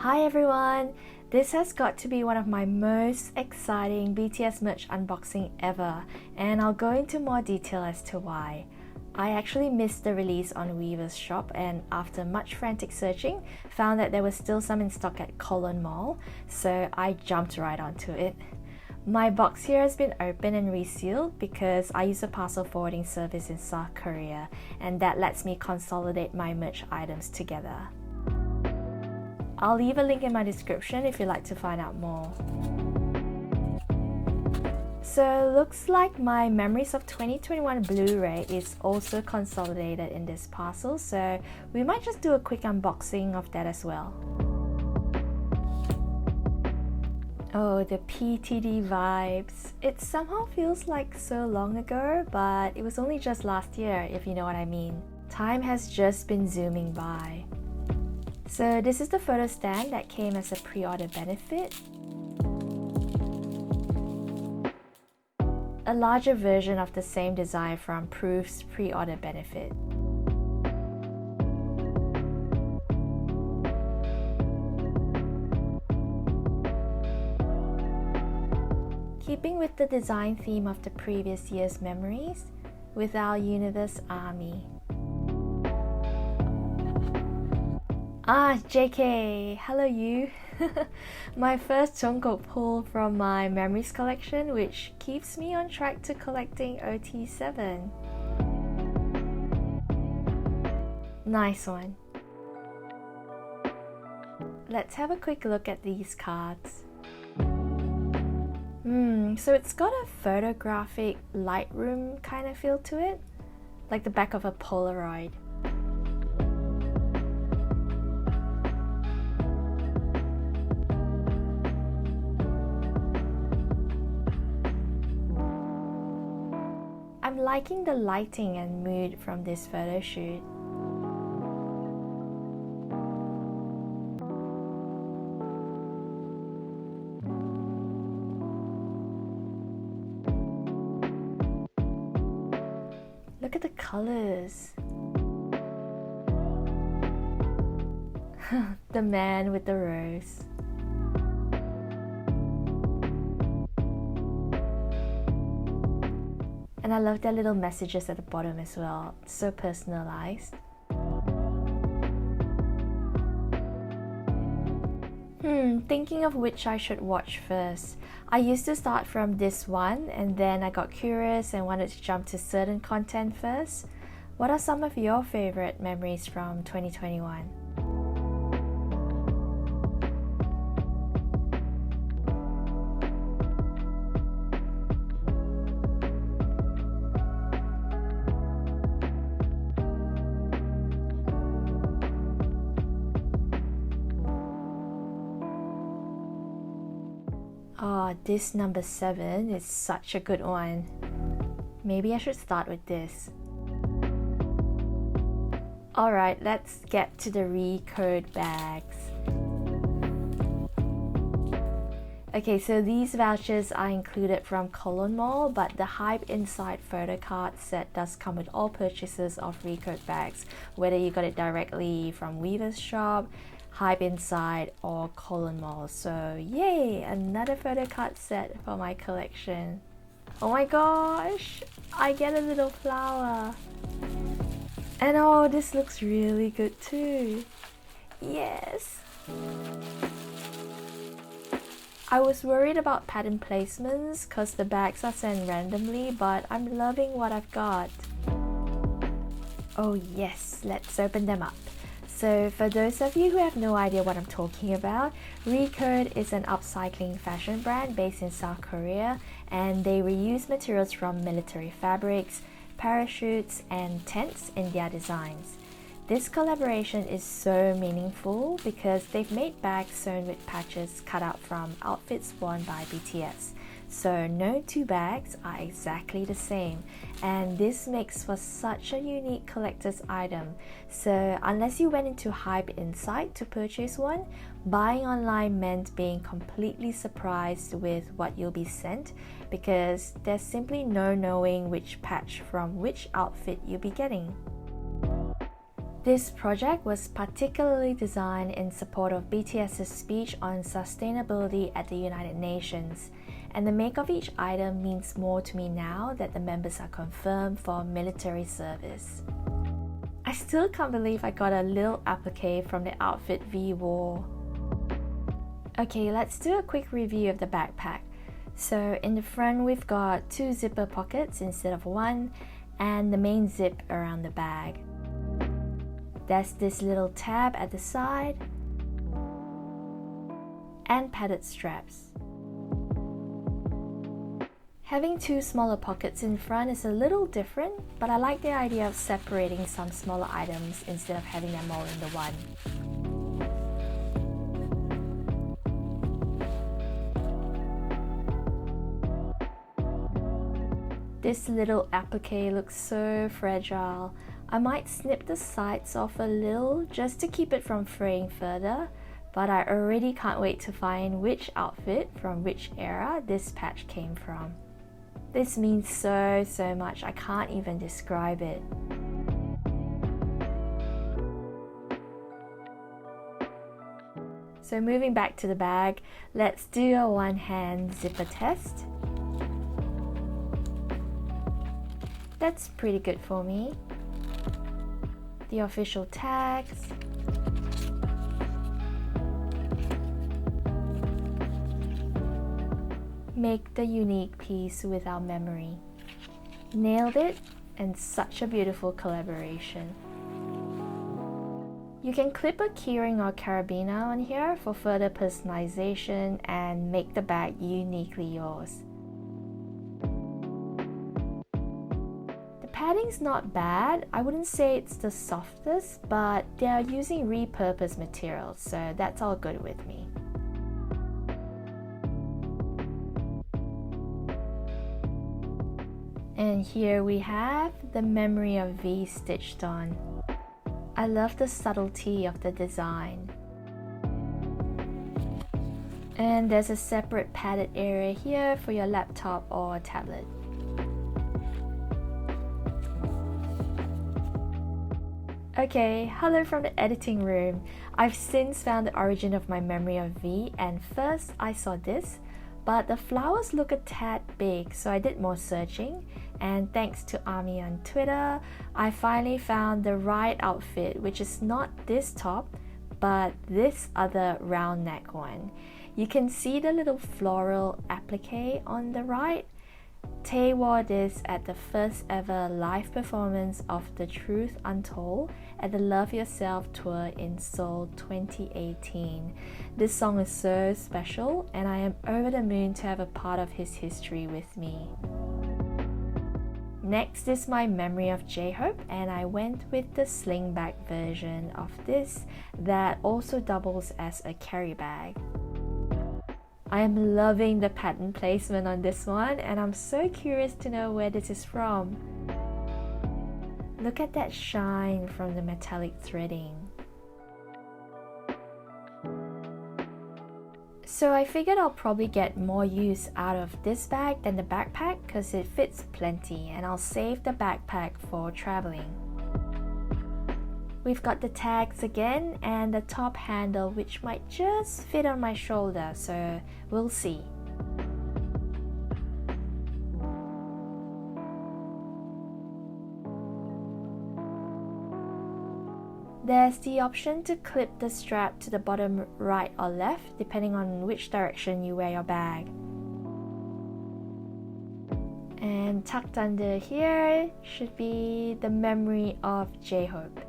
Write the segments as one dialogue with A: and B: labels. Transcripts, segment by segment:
A: Hi everyone! This has got to be one of my most exciting BTS merch unboxing ever, and I'll go into more detail as to why. I actually missed the release on Weaver's shop, and after much frantic searching, found that there was still some in stock at Cologne Mall, so I jumped right onto it. My box here has been opened and resealed because I use a parcel forwarding service in South Korea, and that lets me consolidate my merch items together. I'll leave a link in my description if you'd like to find out more. So looks like my Memories of 2021 Blu-ray is also consolidated in this parcel, so we might just do a quick unboxing of that as well. Oh, the PTD vibes. It somehow feels like so long ago, but it was only just last year, if you know what I mean. Time has just been zooming by. So this is the photo stand that came as a pre-order benefit. A larger version of the same design from Proof's pre-order benefit. Keeping with the design theme of the previous year's memories, with our universe army. JK! Hello you! My first Jungkook pull from my memories collection, which keeps me on track to collecting OT7. Nice one. Let's have a quick look at these cards. So it's got a photographic Lightroom kind of feel to it, like the back of a Polaroid. I'm liking the lighting and mood from this photo shoot. Look at the colors. The man with the rose. And I love their little messages at the bottom as well. So personalized. Thinking of which I should watch first. I used to start from this one, and then I got curious and wanted to jump to certain content first. What are some of your favorite memories from 2021? Oh, this number 7 is such a good one. Maybe I should start with this. Alright, let's get to the RECODE bags. Okay, so these vouchers are included from Cologne Mall, but the Hype Inside photo card set does come with all purchases of RECODE bags, whether you got it directly from Weaver's shop, Hype Inside, or Cologne Mall. So yay, another photo card set for my collection. Oh my gosh, I get a little flower. And oh, this looks really good too. Yes. I was worried about pattern placements because the bags are sent randomly, but I'm loving what I've got. Oh yes, let's open them up. So for those of you who have no idea what I'm talking about, RECODE is an upcycling fashion brand based in South Korea, and they reuse materials from military fabrics, parachutes, and tents in their designs. This collaboration is so meaningful because they've made bags sewn with patches cut out from outfits worn by BTS. So no two bags are exactly the same, and this makes for such a unique collector's item. So unless you went into Hype Inside to purchase one, buying online meant being completely surprised with what you'll be sent, because there's simply no knowing which patch from which outfit you'll be getting. This project was particularly designed in support of BTS's speech on sustainability at the United Nations, and the make of each item means more to me now that the members are confirmed for military service. I still can't believe I got a little applique from the outfit V wore. Okay, let's do a quick review of the backpack. So in the front we've got 2 zipper pockets instead of 1, and the main zip around the bag. There's this little tab at the side and padded straps. Having 2 smaller pockets in front is a little different, but I like the idea of separating some smaller items instead of having them all in the one. This little applique looks so fragile. I might snip the sides off a little just to keep it from fraying further, but I already can't wait to find which outfit from which era this patch came from. This means so much, I can't even describe it. So moving back to the bag, let's do a one-hand zipper test. That's pretty good for me. The official tags. Make the unique piece with our memory. Nailed it, and such a beautiful collaboration. You can clip a keyring or carabiner on here for further personalization and make the bag uniquely yours. Padding's not bad. I wouldn't say it's the softest, but they are using repurposed materials, so that's all good with me. And here we have the memory of V stitched on. I love the subtlety of the design. And there's a separate padded area here for your laptop or tablet. Okay, hello from the editing room. I've since found the origin of my memory of V, and first I saw this, but the flowers look a tad big, so I did more searching, and thanks to Ami on Twitter, I finally found the right outfit, which is not this top, but this other round neck one. You can see the little floral applique on the right. Tay wore this at the first ever live performance of The Truth Untold at the Love Yourself tour in Seoul 2018. This song is so special, and I am over the moon to have a part of his history with me. Next is my memory of J-Hope, and I went with the SLINGBAG version of this that also doubles as a carry bag. I am loving the pattern placement on this one, and I'm so curious to know where this is from. Look at that shine from the metallic threading. So I figured I'll probably get more use out of this bag than the backpack because it fits plenty, and I'll save the backpack for traveling. We've got the tags again and the top handle, which might just fit on my shoulder, so we'll see. There's the option to clip the strap to the bottom right or left, depending on which direction you wear your bag. And tucked under here should be the memory of J-Hope.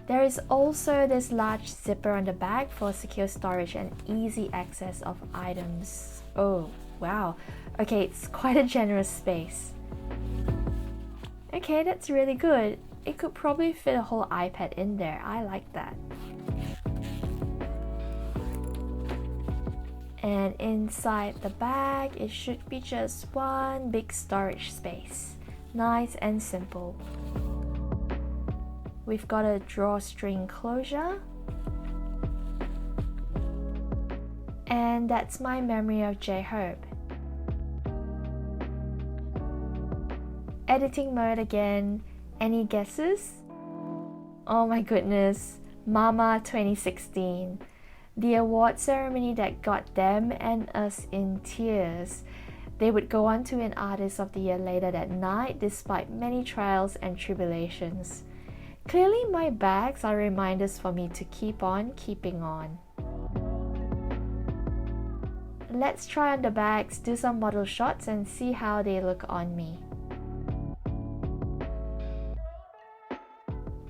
A: There is also this large zipper on the back for secure storage and easy access of items. Oh, wow. Okay, it's quite a generous space. Okay, that's really good. It could probably fit a whole iPad in there. I like that. And inside the bag, it should be just one big storage space. Nice and simple. We've got a drawstring closure. And that's my memory of J-Hope. Editing mode again. Any guesses? Oh my goodness, Mama 2016. The award ceremony that got them and us in tears. They would go on to win Artist of the Year later that night despite many trials and tribulations. Clearly my bags are reminders for me to keep on keeping on. Let's try on the bags, do some model shots and see how they look on me.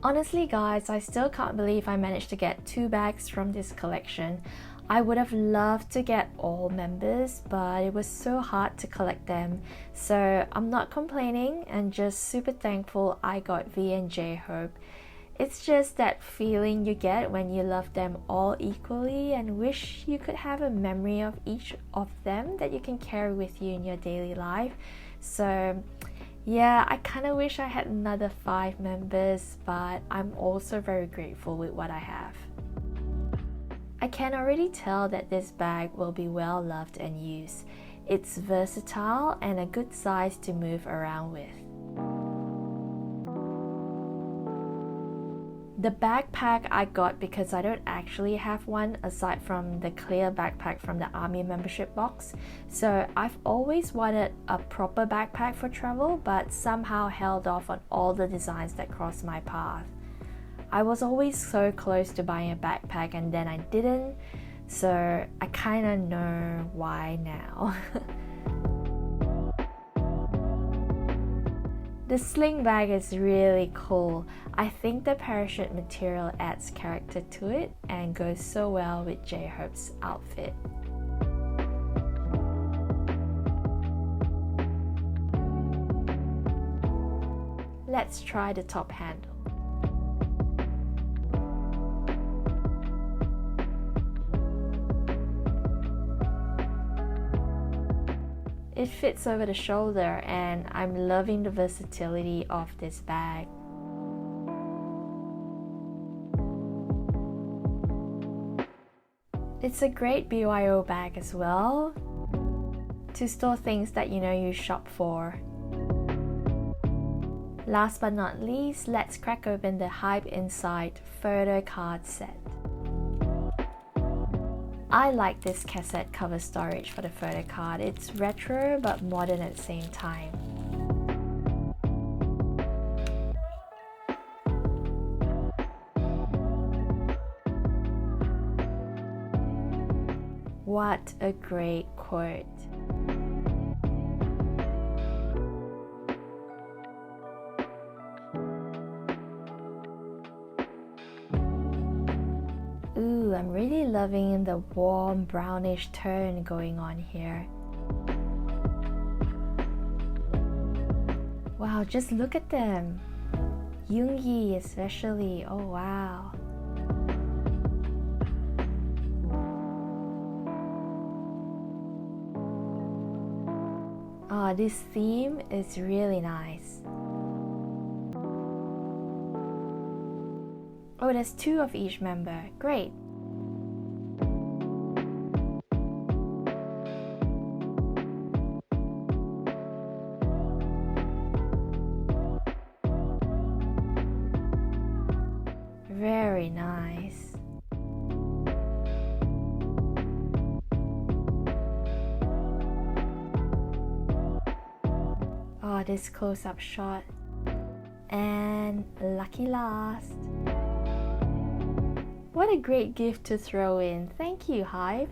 A: Honestly guys, I still can't believe I managed to get 2 bags from this collection. I would have loved to get all members, but it was so hard to collect them. So I'm not complaining and just super thankful I got V and J-Hope. It's just that feeling you get when you love them all equally and wish you could have a memory of each of them that you can carry with you in your daily life. So yeah, I kind of wish I had another 5 members, but I'm also very grateful with what I have. I can already tell that this bag will be well loved and used. It's versatile and a good size to move around with. The backpack I got because I don't actually have one aside from the clear backpack from the army membership box. So I've always wanted a proper backpack for travel, but somehow held off on all the designs that crossed my path. I was always so close to buying a backpack and then I didn't, so I kind of know why now. The sling bag is really cool. I think the parachute material adds character to it and goes so well with J-Hope's outfit. Let's try the top handle. It fits over the shoulder and I'm loving the versatility of this bag. It's a great BYO bag as well, to store things that you know you shop for. Last but not least, let's crack open the Hype Inside photo card set. I like this cassette cover storage for the photo card. It's retro but modern at the same time. What a great quote. Ooh, I'm really loving the warm brownish tone going on here. Wow, just look at them. Yoongi especially, oh wow. Oh, this theme is really nice. Oh, there's 2 of each member. Great. Very nice. Oh, this close-up shot. And lucky last. What a great gift to throw in. Thank you, Hive.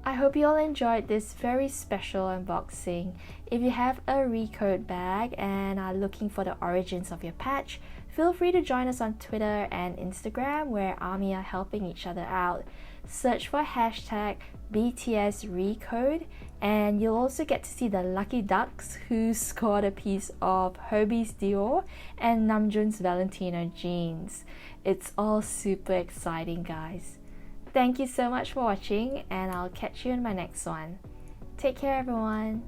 A: I hope you all enjoyed this very special unboxing. If you have a RECODE bag and are looking for the origins of your patch, feel free to join us on Twitter and Instagram where ARMY are helping each other out. Search for hashtag BTS RECODE and you'll also get to see the lucky ducks who scored a piece of Hobie's Dior and Namjoon's Valentino jeans. It's all super exciting, guys. Thank you so much for watching and I'll catch you in my next one. Take care, everyone.